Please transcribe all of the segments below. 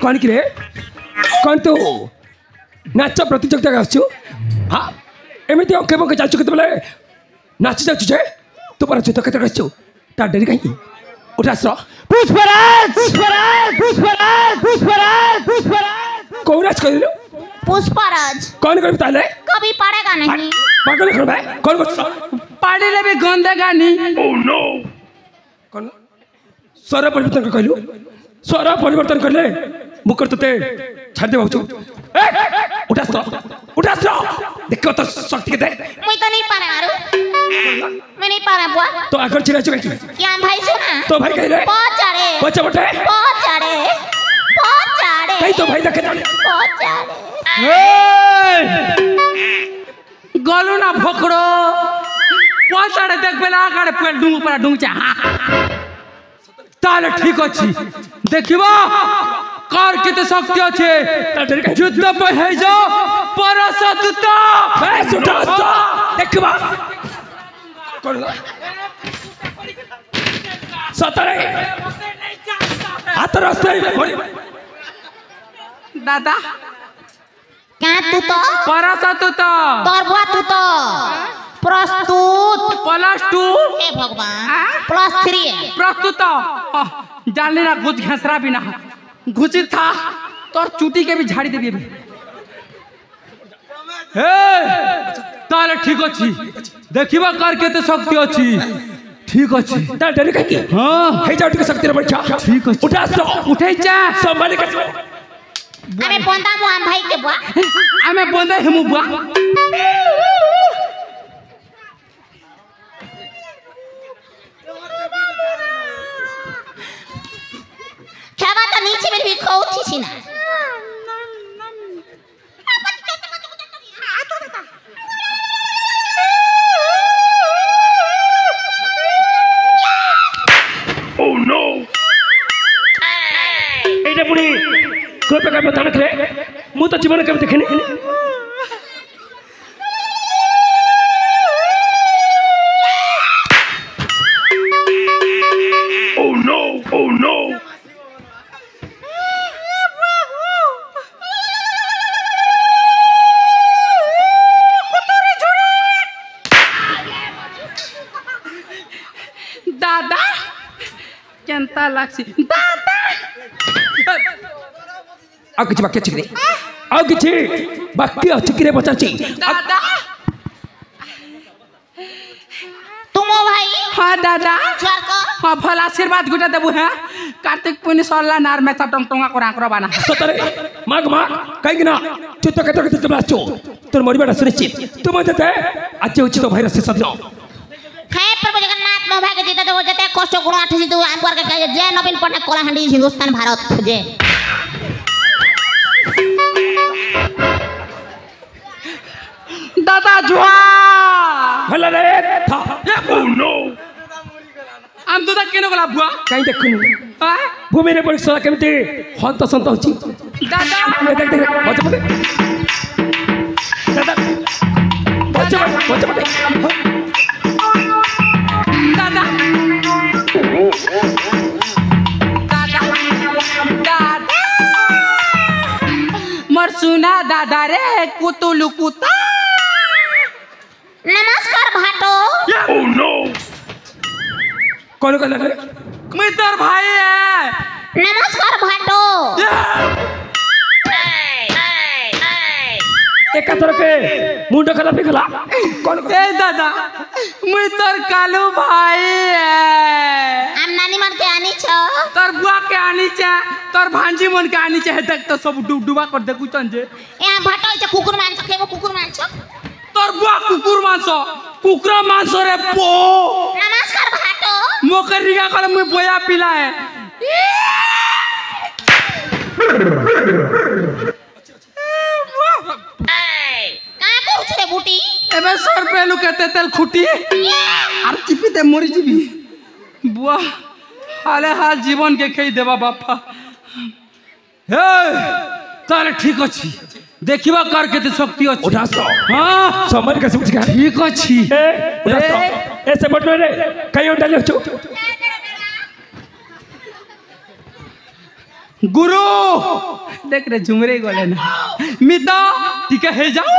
कौन कि रे कौन तू नाच प्रतियोगिता आसु हाँ एमती अंके बंके जाचु के नाची जाचु जे तू पर जुद्ध क्षेत्र आसु ता डेरी कहीं उठा आस पुष्पराज पुष्पराज पुष्पराज पुष्पराज पुष्पराज कौन राज कर पुष्पराज कौन कर ताले कभी पड़ेगा नहीं पागल कर भाई कौन कर पाड़ी ले भी गंदेगा नहीं ओह नो कौन स्वर परिवर्तन कर कहलु स्वर परिवर्तन करले मुकर तते छाड़ दे बाबू उठा देखो तो शक्ति के दे मैं तो नहीं पारा मारू मैं नहीं पारा बुआ तो आकर चिरा चुके क्या भाई सुना तो भाई कह रहे बहुत चढ़े बच्चा बटे बहुत चढ़े कहीं तो भाई देखे बहुत चढ़े गलू ना भोकड़ो बहुत चढ़े देख बेला आगे पेड़ डूंग पर डूंग चा ताले ठीक अच्छी देखिबा कार कितने शक्ति अच्छे युद्ध पे है जो परसतुता देखिबा सतरे हाथ रास्ते दादा क्या तू तो परसतुता तोर बुआ तू तो प्रस्तुत +2 हे भगवान +3 प्रस्तुत जाने ना घुस घसरा भी ना घुसी था तोर चूटी के भी झाड़ी देबी ताले ठीक अच्छी देखिबा कर केते शक्ति अच्छी ठीक अच्छी ता डरे कहीं हां हे जाट के शक्ति रे बच्चा ठीक अच्छी उठा उठै जा संभाल के हमें बोंदा मु हम भाई के बुआ हमें बोंदा हमु बुआ क्या बात है नीचे मेरी भी कोठी थी ना ओह नो एटा पुनी कोई प्रकार बता नखले मु तो जीवन के देखने ओह नो दादा केंता लागसी दादा आ किछ बाकी छिकरे आ किछ बाकी छिकरे पचाची दादा तुम भाई हां दादा जोर को हां भला आशीर्वाद गुटा देबु है कार्तिक पुनि सरला नार में टंग टंगा कोरा कोरा बना सतरे माग कहीं ना चित्त के तुम आछो तोर मरिबाटा सुनिश्चित तुम देते आज उचित भाई से सदिन हे प्रभु जगन्नाथ मो भाई के जीते तो जते कष्ट गुण 88 दो आंपर के जय नवीन पटनायक कलाहांडी हिंदुस्तान भारत जय दादा जुआ भला रे था ओह नो हम तो केनो गला बुआ कहीं देखनु हां भूमि रे परीक्षा केमती हंत संत होची दादा देख बच्चा बटे दादा बच्चा बटे दादा दादा दादा मर सुना दादा रे कुतुलु कुता नमस्कार भाटो ओह नो कौन कहला रे मैं तोर भाई है नमस्कार भाटो एक तरह के मुंड खला पिघला कौन ए दादा मैं तोर कालू भाई है हम नानी मन के आनी छ तोर बुआ के आनी चा तोर भांजी मन के आनी चा तक तो सब डुबा कर दे कुछ जे यहाँ भाटो छ कुकुर मांस खेबो कुकुर मांस तोर बुआ कुकुर मांस रे पो नमस्कार भाटो मोकरिया कर मैं बोया पिला है कहाँ को उछरे बूटी एबे सर पेलू कहते तेल खुटी और चिपी ते मरी जीबी बुआ हाले हाल जीवन के खेई देबा बापा हे तारे ठीक अछि देखिबा कार केते शक्ति अछि उठा सो हां समर के समझ गया ठीक अछि उठा सो ऐसे मत रे कहीं डाले छो गुरु देख रे झुमरे गले ना मिता टिके हे जाओ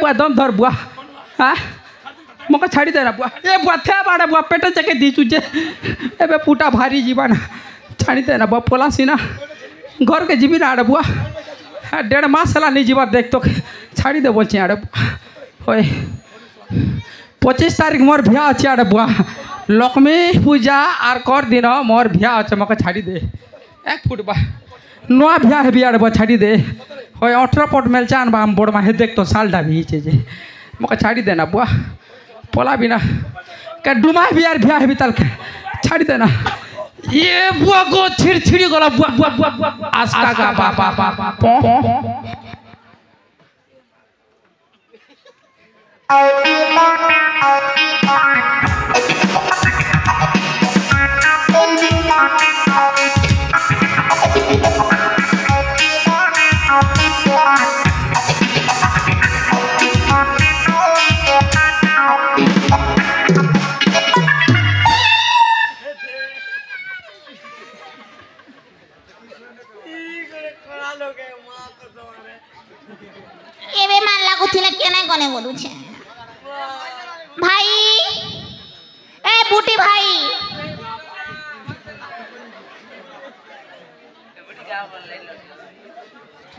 बुआ दम धर बुआ हाँ मको छाड़ी देना बुआ ए बुआ थे बाड़ा बुआ पेट चके दी चुजे एबे पुटा भारी जीवन छाड़ी देना बुआ पोला सीना घर के जीवी ना आड़े बुआ 1.5 मास साला नहीं जीवा देख तो छाड़ी दे बोलचे आड़े होय 25 तारीख मोर भ्या अच्छे आड़े बुआ लक्ष्मी पूजा आर कर दिन मोर भ्या अच्छे मको छाड़ी दे 1 फुट बा नुआ भ्या है भी आड़े बुआ छाड़ी दे होय 18 पट मेल चान बा हम बोर्ड में हे देख तो साल डा भी जे मको छाड़ी देना बुआ पोला बिना का डुमा भी यार भ्या है भी तल के छाड़ी देना ये बुआ को छिड़छिड़ी गला बुआ बुआ बुआ आस्का का बा एबे मान लागू थी ना केने कोने बोलू छे भाई ए बूटी भाई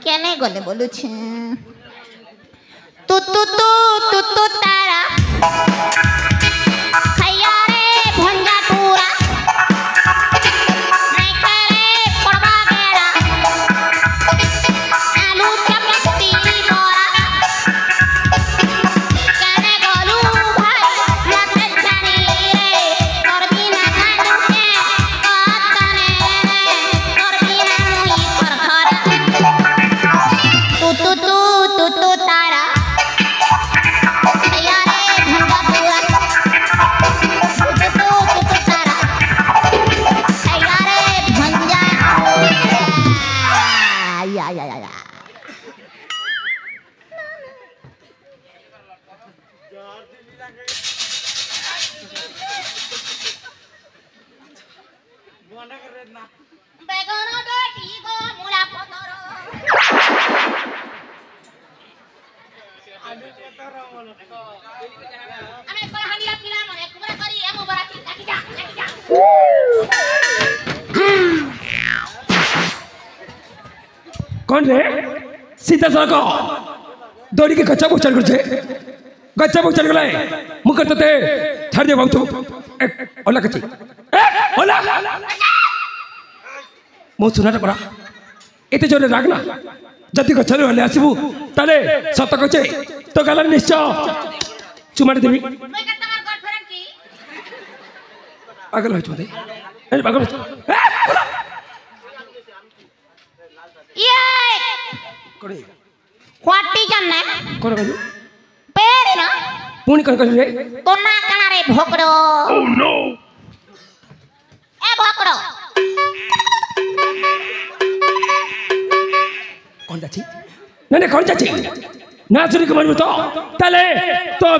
केने कोने बोलू छे तू तू तू तू तू तारा खैया रे भंजा टूरा नहीं करे पड़वा गेरा आलू चपटी बोरा केने गोलू भाई लते जानी रे तोर बिना खानू के कतने रे तोर बिना मुई खरखरा तू तू तू तू तू तारा खैया रे भंजा टूरा तू तू तू तू तारा खैया रे भंजा या বেগনো ডটি গো মুলা পতর আমি কহানিয়া পিলা মনে কুমরা করি এমু বরাতি কাটি যা कौन रे सीधा सड़क दौड़ी के गच्चा बोचल कर गच्चा बोचल गलाय मुकर तते थर दे बाबू और लकची होला मो सुनाटा पड़ा एते जोरे रागना जति गछरे हले आसीबू ताले सत कचे तो गला निश्चय चुमाड़ी देबी মই কা তোমার গার্লফ্রেন্ড কি पागल हो चुदे ए पागल ये कोड़े व्हाट इज योर नेम कोन कहू पेरी ना पुणी कोन कहू रे तो ना काना रे भोकड़ो ओह नो ए भोकड़ो कौन जाची नहीं कौन जाची ना चुरी को मारबो तो ताले तो